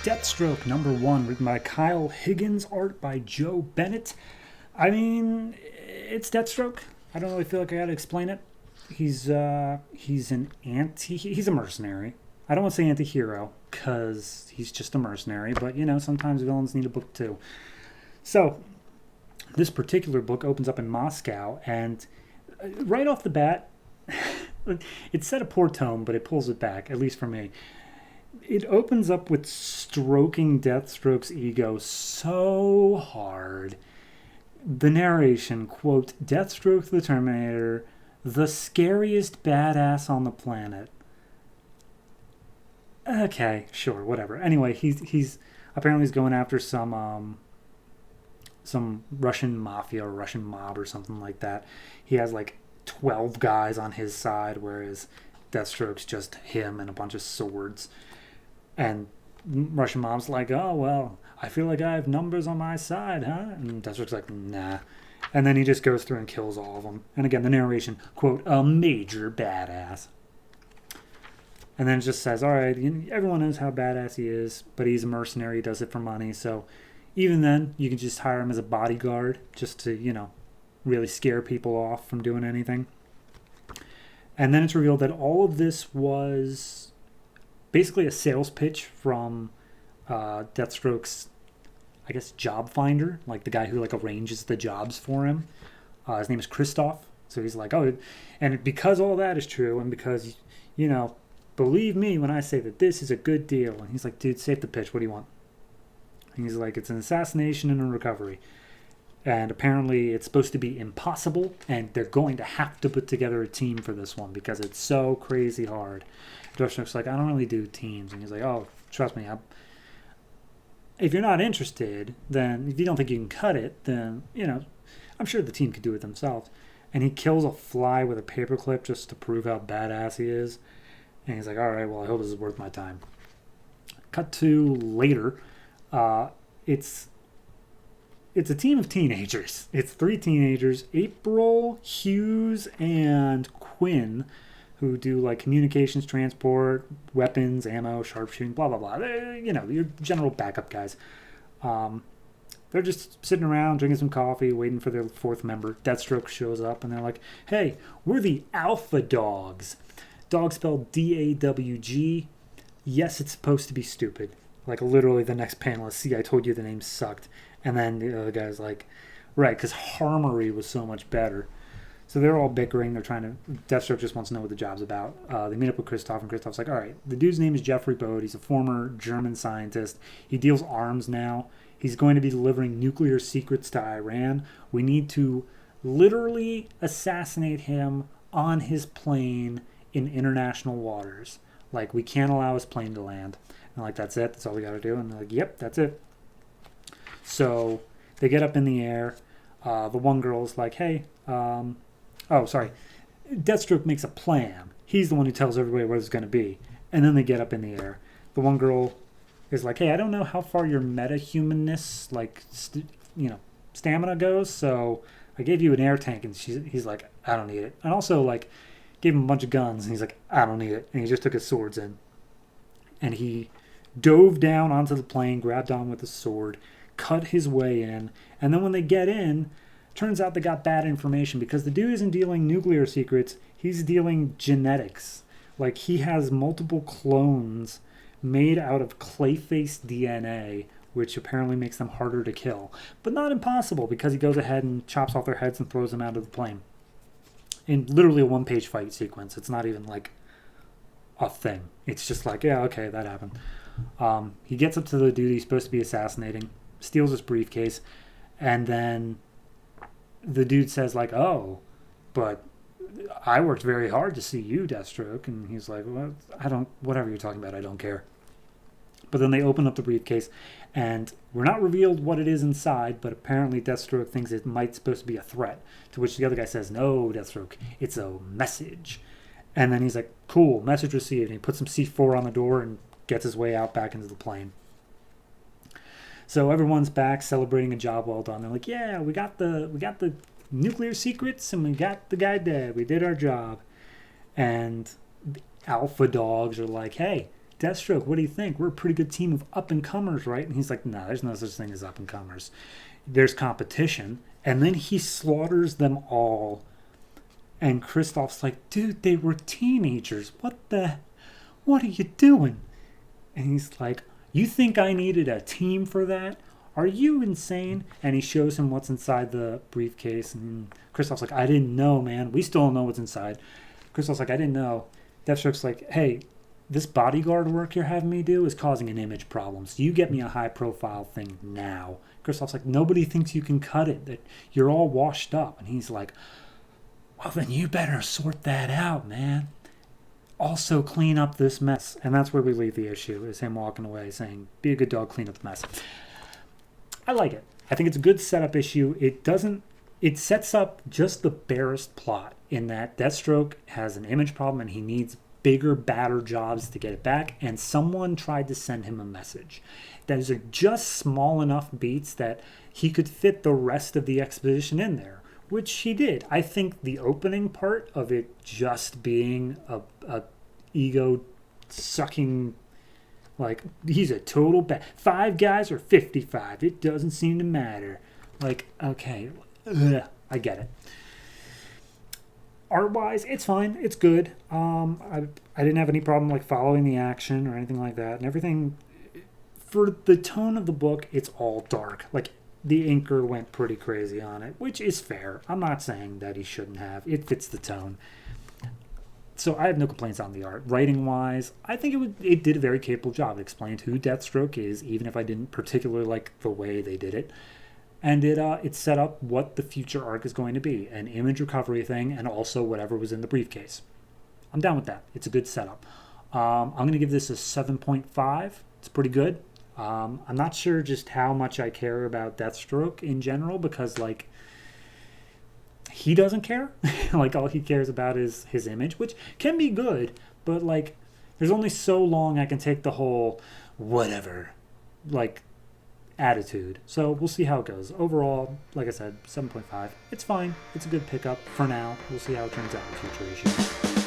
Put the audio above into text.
Deathstroke #1, written by Kyle Higgins, art by Joe Bennett. I mean, it's Deathstroke. I don't really feel like I gotta explain it. He's a mercenary. I don't want to say anti-hero, because he's just a mercenary, but, sometimes villains need a book too. So, this particular book opens up in Moscow, and right off the bat, it set a poor tone, but it pulls it back, at least for me. It opens up with stroking Deathstroke's ego so hard. The narration, quote, Deathstroke the Terminator, the scariest badass on the planet. Okay, sure, whatever. Anyway, he's apparently he's going after some Russian mafia or Russian mob or something like that. He has like 12 guys on his side, whereas Deathstroke's just him and a bunch of swords. And Russian mob's like, oh, well, I feel like I have numbers on my side, huh? And Deathstroke's like, nah. And then he just goes through and kills all of them. And again, the narration, quote, a major badass. And then it just says, all right, everyone knows how badass he is, but he's a mercenary, he does it for money. So even then, you can just hire him as a bodyguard just to, really scare people off from doing anything. And then it's revealed that all of this was basically a sales pitch from Deathstroke's, I guess, job finder, like the guy who arranges the jobs for him. His name is Christoph. So he's like, oh, and because all that is true, and because, believe me when I say that this is a good deal. And he's like, dude, save the pitch. What do you want? And he's like, it's an assassination and a recovery. And apparently it's supposed to be impossible, and they're going to have to put together a team for this one because it's so crazy hard. Deathstroke's like, I don't really do teams. And he's like, oh, trust me, if you're not interested, then if you don't think you can cut it, then, I'm sure the team could do it themselves. And he kills a fly with a paperclip just to prove how badass he is. And he's like, all right, well, I hope this is worth my time. Cut to later. It's a team of teenagers. It's 3 teenagers, April, Hughes, and Quinn, who do communications, transport, weapons, ammo, sharpshooting, blah, blah, blah. Your general backup guys. They're just sitting around, drinking some coffee, waiting for their 4th member. Deathstroke shows up, and they're like, hey, we're the Alpha Dogs. Dog spelled D-A-W-G. Yes, it's supposed to be stupid. Literally the next panelist, see, I told you the name sucked. And then the other guy's like, right, because Harmory was so much better. So they're all bickering. They're trying to... Deathstroke just wants to know what the job's about. They meet up with Christoph, and Christoph's like, all right, the dude's name is Jeffrey Bode. He's a former German scientist. He deals arms now. He's going to be delivering nuclear secrets to Iran. We need to literally assassinate him on his plane in international waters. We can't allow his plane to land. And that's it. That's all we got to do. And they're like, yep, that's it. So they get up in the air. The one girl's like, hey, Deathstroke makes a plan. He's the one who tells everybody where it's going to be. And then they get up in the air. The one girl is like, hey, I don't know how far your meta-humanness, stamina goes, so I gave you an air tank. And he's like, I don't need it. And also, gave him a bunch of guns. And he's like, I don't need it. And he just took his swords in. And he dove down onto the plane, grabbed on with a sword, cut his way in, and then when they get in, turns out they got bad information because the dude isn't dealing nuclear secrets, he's dealing genetics. He has multiple clones made out of Clayface DNA, which apparently makes them harder to kill. But not impossible, because he goes ahead and chops off their heads and throws them out of the plane. In literally a 1-page fight sequence. It's not even a thing. It's just yeah, okay, that happened. He gets up to the dude he's supposed to be assassinating, steals his briefcase, and then the dude says oh, but I worked very hard to see you, Deathstroke. And he's like, well, whatever you're talking about, I don't care. But then they open up the briefcase, and we're not revealed what it is inside, but apparently Deathstroke thinks it might supposed to be a threat, to which the other guy says, no, Deathstroke, it's a message. And then he's like, cool, message received. And he puts some C4 on the door and gets his way out back into the plane. So everyone's back celebrating a job well done. They're like, yeah, we got the nuclear secrets and we got the guy dead. We did our job. And the Alpha Dogs are like, hey, Deathstroke, what do you think? We're a pretty good team of up-and-comers, right? And he's like, no, there's no such thing as up-and-comers. There's competition. And then he slaughters them all. And Kristoff's like, dude, they were teenagers. What are you doing? And he's like, you think I needed a team for that? Are you insane? And he shows him what's inside the briefcase. And Kristoff's like, I didn't know, man. We still don't know what's inside. Kristoff's like, I didn't know. Deathstroke's like, hey, this bodyguard work you're having me do is causing an image problem. So you get me a high-profile thing now. Kristoff's like, nobody thinks you can cut it. That you're all washed up. And he's like, well, then you better sort that out, man. Also clean up this mess. And that's where we leave the issue, is him walking away saying, be a good dog, clean up the mess. I like it. I think it's a good setup issue. It sets up just the barest plot in that Deathstroke has an image problem and he needs bigger, badder jobs to get it back, and someone tried to send him a message. Those are just small enough beats that he could fit the rest of the exposition in there, which he did. I think the opening part of it just being a ego-sucking, like, he's a total bad. 5 guys or 55, it doesn't seem to matter. Like, okay, I get it. Art-wise, it's fine. It's good. I didn't have any problem like following the action or anything like that. And everything, for the tone of the book, it's all dark. Like, the inker went pretty crazy on it, which is fair. I'm not saying that he shouldn't have. It fits the tone. So I have no complaints on the art. Writing-wise, I think it did a very capable job. It explained who Deathstroke is, even if I didn't particularly like the way they did it. And it set up what the future arc is going to be, an image recovery thing, and also whatever was in the briefcase. I'm down with that. It's a good setup. I'm going to give this a 7.5. It's pretty good. I'm not sure just how much I care about Deathstroke in general, because, like, he doesn't care. Like, all he cares about is his image, which can be good, but, like, there's only so long I can take the whole whatever, like, attitude. So we'll see how it goes. Overall, like I said, 7.5. It's fine. It's a good pickup for now. We'll see how it turns out in future issues.